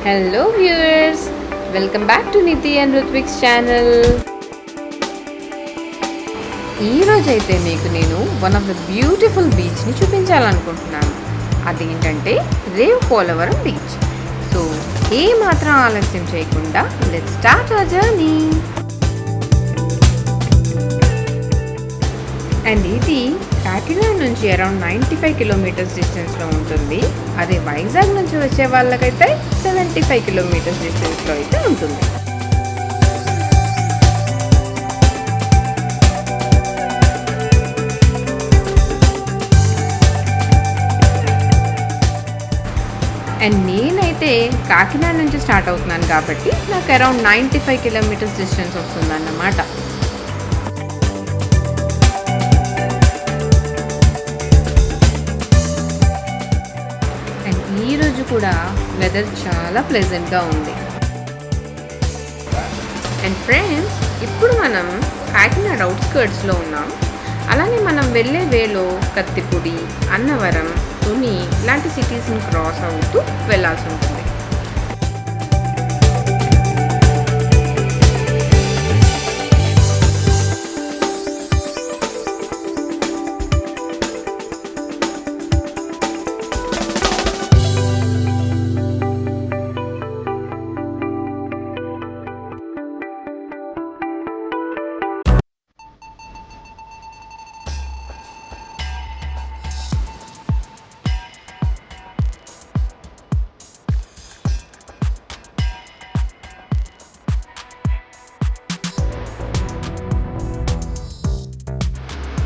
Hello viewers, welcome back to Niti and Ruthvik's channel. ఈరోజైతే మీకు నేను వన్ ఆఫ్ ద బ్యూటిఫుల్ బీచ్ని చూపించాలనుకుంటున్నాను. అదేంటంటే రేవ్ పోలవరం బీచ్. సో ఏ మాత్రం ఆలస్యం చేయకుండా let's start our journey. And ఇది కాకినాడ నుంచి అరౌండ్ 95 కిలోమీటర్స్ డిస్టెన్స్లో ఉంటుంది. అదే వైజాగ్ నుంచి వచ్చే వాళ్ళకైతే 75 కిలోమీటర్స్ డిస్టెన్స్లో అయితే ఉంటుంది. అండ్ నేనైతే కాకినాడ నుంచి స్టార్ట్ అవుతున్నాను కాబట్టి నాకు అరౌండ్ 95 కిలోమీటర్స్ డిస్టెన్స్ వస్తుందన్నమాట. ఈరోజు కూడా వెదర్ చాలా ప్లెజెంట్గా ఉంది. అండ్ ఫ్రెండ్స్, ఇప్పుడు మనం కాకినాడ అవుట్స్కర్ట్స్లో ఉన్నాం. అలానే మనం వెళ్ళే వేలో కత్తిపూడి, అన్నవరం, తుని లాంటి సిటీస్ని క్రాస్ అవుతూ వెళ్ళాల్సి ఉంటుంది.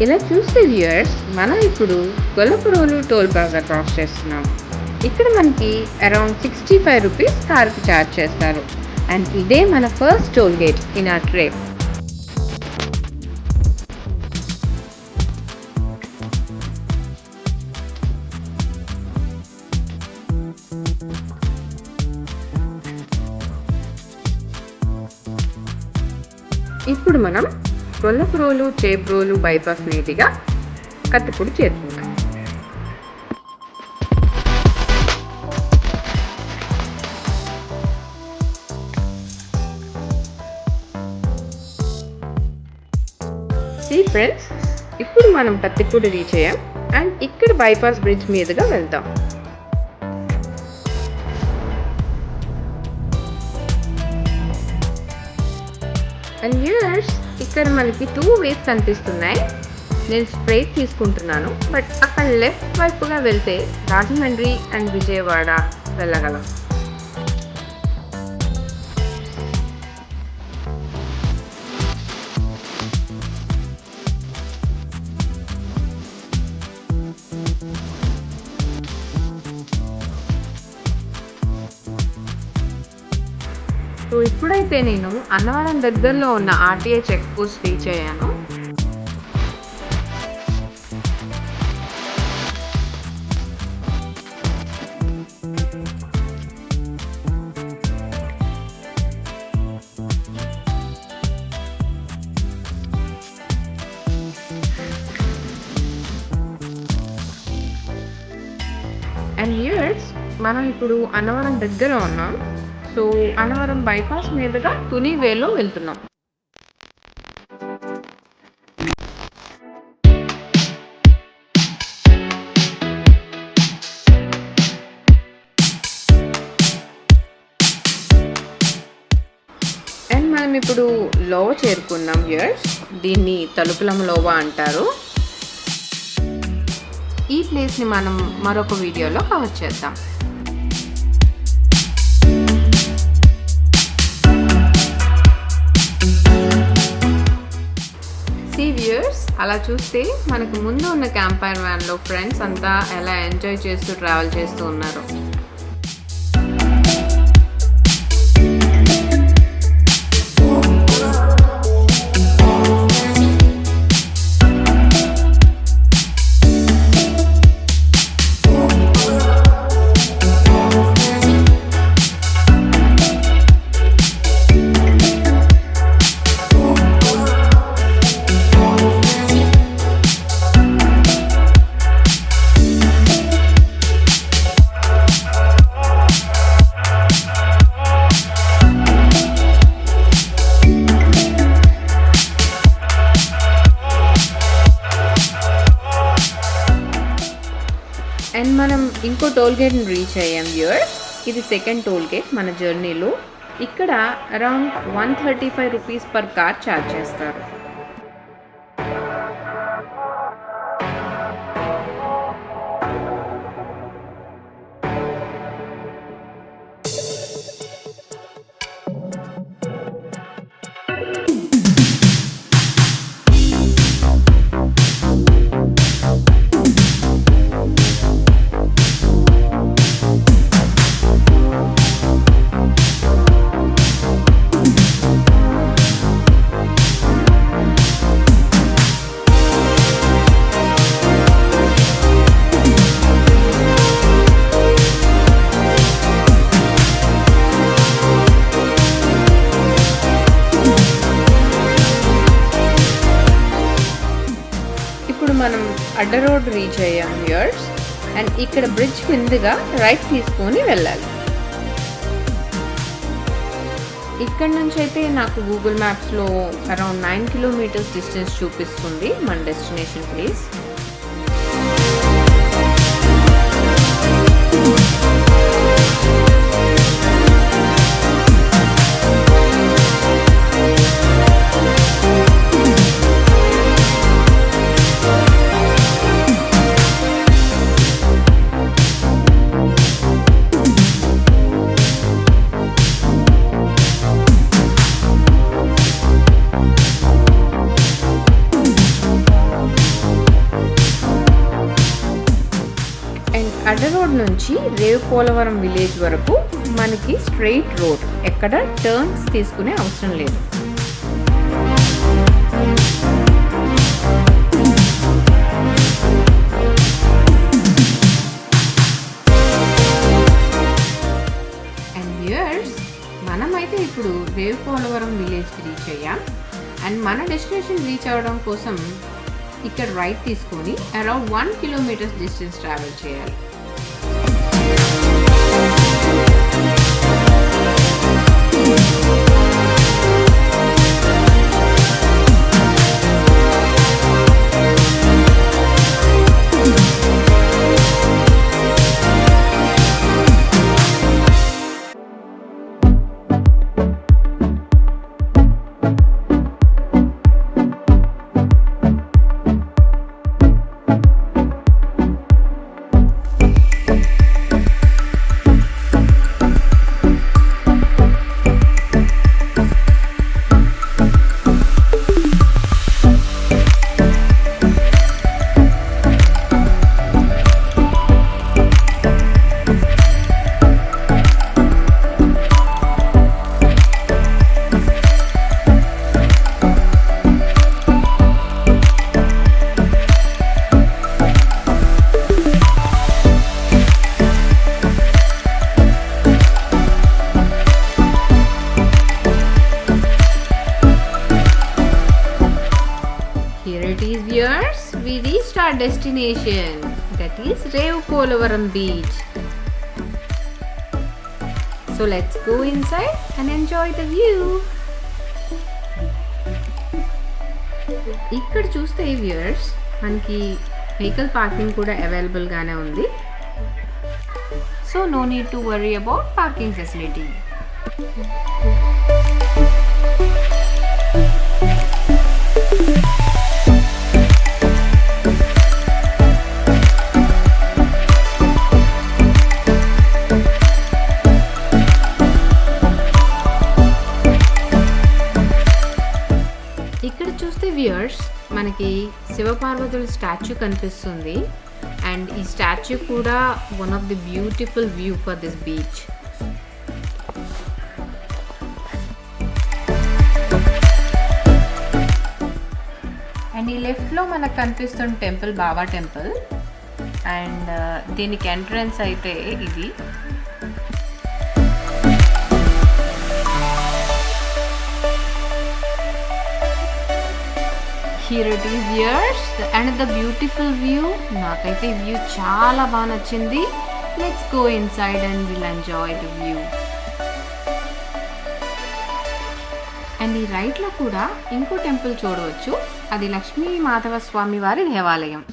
ఇలా చూస్తే వ్యూయర్స్, మనం ఇప్పుడు గొల్లపురోలు టోల్ ప్లాజా క్రాస్ చేస్తున్నాం. ఇక్కడ మనకి అరౌండ్ 65 రూపీస్ కార్కి ఛార్జ్ చేస్తారు. అండ్ ఇదే మన ఫస్ట్ టోల్ గేట్ ఇన్ ఆ ట్రిప్. ఇప్పుడు మనం గొల్లపురోలు చేబ్రోలు బైపాస్ మీదుగా కత్తిపూడి చేరుకుంటాం. సీ ఫ్రెండ్స్, ఇప్పుడు మనం కత్తిపూడి రీచ్ అయ్యాం. అండ్ ఇక్కడ బైపాస్ బ్రిడ్జ్ మీదుగా వెళ్తాం. అండ్ వ్యూయర్స్, ఇక్కడ మనకి 2 వేస్ కనిపిస్తున్నాయి. నేను స్ట్రైట్ తీసుకుంటున్నాను, బట్ అక్కడ లెఫ్ట్ వైపుగా వెళ్తే రాజమండ్రి అండ్ విజయవాడ వెళ్ళగలం. సో ఇప్పుడైతే నేను అన్నవరం దగ్గరలో ఉన్న ఆర్టీఏ చెక్ పోస్ట్ రీచ్ అయ్యాను. అండ్ వ్యూయర్స్, మనం ఇప్పుడు అన్నవరం దగ్గర ఉన్నాం. సో అన్నవరం బైపాస్ మీదుగా తుని వేలో వెళ్తున్నాం. అండ్ మనం ఇప్పుడు లోవ చేరుకున్నాం వ్యూయర్స్. దీన్ని తలుపులం లోవ అంటారు. ఈ ప్లేస్ని మనం మరొక వీడియోలో కవర్ చేద్దాం. అలా చూస్తే మనకు ముందు ఉన్న క్యాంపైర్ వ్యాన్లో ఫ్రెండ్స్ అంతా ఎలా ఎంజాయ్ చేస్తూ ట్రావెల్ చేస్తూ ఉన్నారు. మనం ఇంకో టోల్ గేట్ని రీచ్ అయ్యాం వ్యూవర్స్. ఇది సెకండ్ టోల్ గేట్ మన జర్నీలో. ఇక్కడ around 135 rupees per car charge చేస్తారు. మనం అడ్డ రోడ్ రీచ్ అయ్యాం వ్యూవర్స్. అండ్ ఇక్కడ బ్రిడ్జ్ కిందగా రైట్ తీసుకొని వెళ్ళాలి. ఇక్కడ నుంచి అయితే నాకు గూగుల్ మ్యాప్స్లో అరౌండ్ 9 కిలోమీటర్స్ డిస్టెన్స్ చూపిస్తుంది మన డెస్టినేషన్ ప్లేస్. అడ్డ రోడ్ నుంచి రేవ్ పోలవరం విలేజ్ వరకు మనకి స్ట్రెయిట్ రోడ్, ఎక్కడ టర్న్స్ తీసుకునే అవసరం లేదు. అండ్ వ్యూయర్స్, మనమైతే ఇప్పుడు రేవ్ పోలవరం విలేజ్కి రీచ్ అయ్యాం. అండ్ మన డెస్టినేషన్ రీచ్ అవ్వడం కోసం ఇక్కడ రైట్ తీసుకొని అరౌండ్ 1 కిలోమీటర్స్ డిస్టెన్స్ ట్రావెల్ చేయాలి. Viewers, we reached our destination, that is Rev Polavaram Beach. So let's go inside and enjoy the view. ఇక్కడ చూస్తే వ్యూయర్స్ మనకి వెహికల్ పార్కింగ్ కూడా అవైలబుల్ గానే ఉంది. So no need to worry about parking facility. ఇక్కడ చూస్తే viewers మనకి శివపార్వతుల స్టాచ్యూ కనిపిస్తుంది. అండ్ ఈ స్టాచ్యూ కూడా one of the beautiful view for this beach. And ఈ లెఫ్ట్లో మనకు కనిపిస్తున్న టెంపుల్ బాబా టెంపుల్. అండ్ దీనికి ఎంట్రన్స్ అయితే ఇది. Here it is viewers, and the beautiful view. నాకైతే వ్యూ చాలా బాగా నచ్చింది. Let's go inside and we'll enjoy the view. And ఈ రైట్లో కూడా ఇంకో టెంపుల్ చూడవచ్చు. అది లక్ష్మీ మాధవ స్వామి వారి దేవాలయం.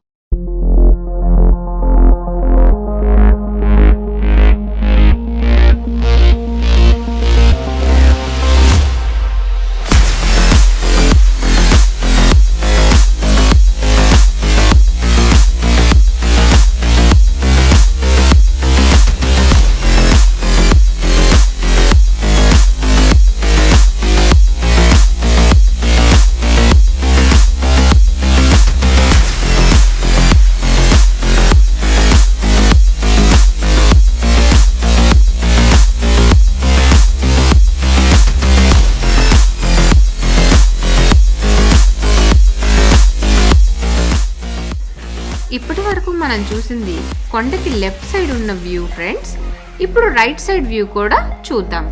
ఇప్పటి వరకు మనం చూసింది కొండకి లెఫ్ట్ సైడ్ ఉన్న వ్యూ ఫ్రెండ్స్. ఇప్పుడు రైట్ సైడ్ వ్యూ కూడా చూద్దాం.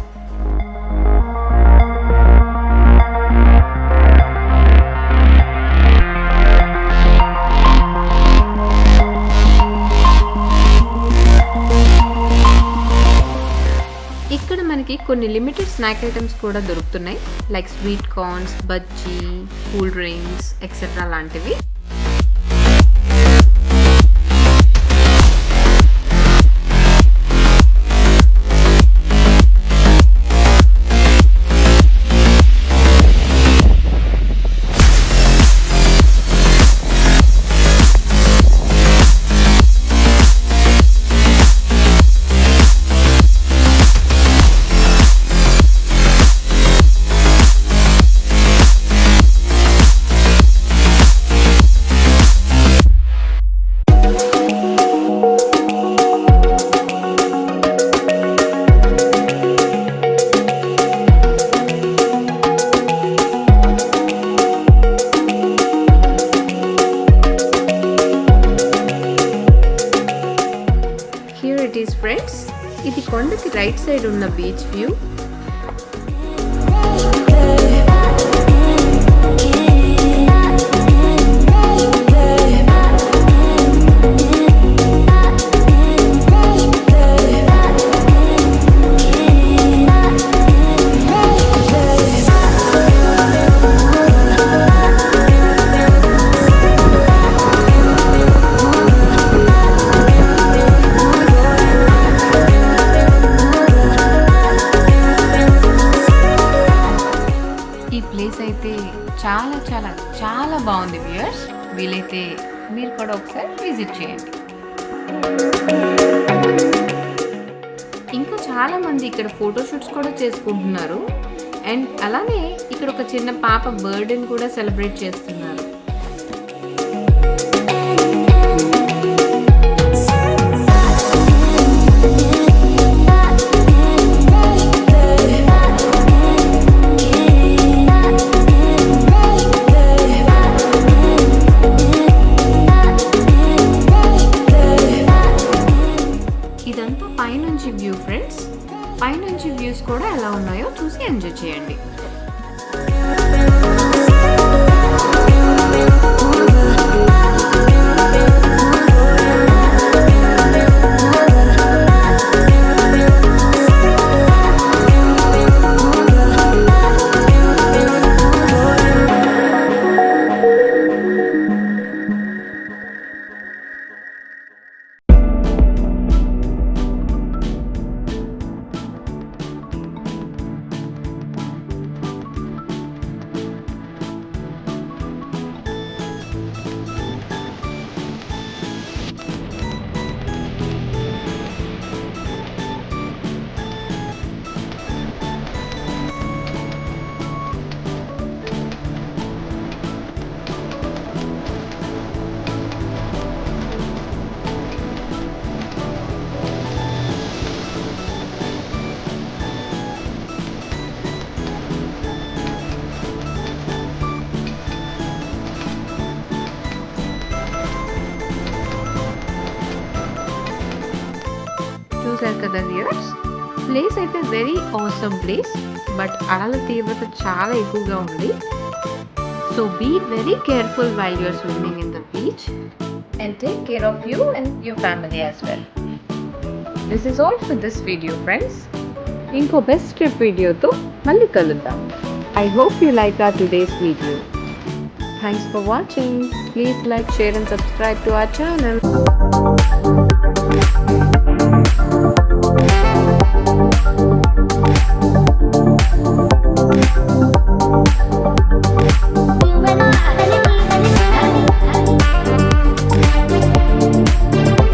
ఇక్కడ మనకి కొన్ని లిమిటెడ్ స్నాక్ ఐటమ్స్ కూడా దొరుకుతున్నాయి, like sweet corns, bajji, cool drinks etcetera లాంటివి. Here it is friends. ఇది కొండకి రైట్ సైడ్ ఉన్న బీచ్ వ్యూ. ఈ ప్లేస్ అయితే చాలా చాలా చాలా బాగుంది వ్యూయర్స్. వీలైతే మీరు కూడా ఒకసారి విజిట్ చేయండి. ఇంకా చాలా మంది ఇక్కడ ఫోటోషూట్స్ కూడా చేసుకుంటున్నారు. అండ్ అలానే ఇక్కడ ఒక చిన్న పాప బర్త్డేని కూడా సెలబ్రేట్ చేస్తున్నారు. ఇదంతా పైనుంచి వ్యూ ఫ్రెండ్స్. పైనుంచి వ్యూస్ కూడా ఎలా ఉన్నాయో చూసి ఎంజాయ్ చేయండి. చూసారు కదా వ్యూయర్స్, ప్లేస్ అయితే వెరీ ఆసమ్ ప్లేస్. బట్ అలల తీవ్రత చాలా ఎక్కువగా ఉంది. So be very careful while you are swimming in the beach and take care of you and your family as well. This is all for this video friends. ఇంకో best trip వీడియోతో మళ్ళీ కలుద్దాం. I hope you like our today's video. Thanks for watching. Please like, share and subscribe to our channel.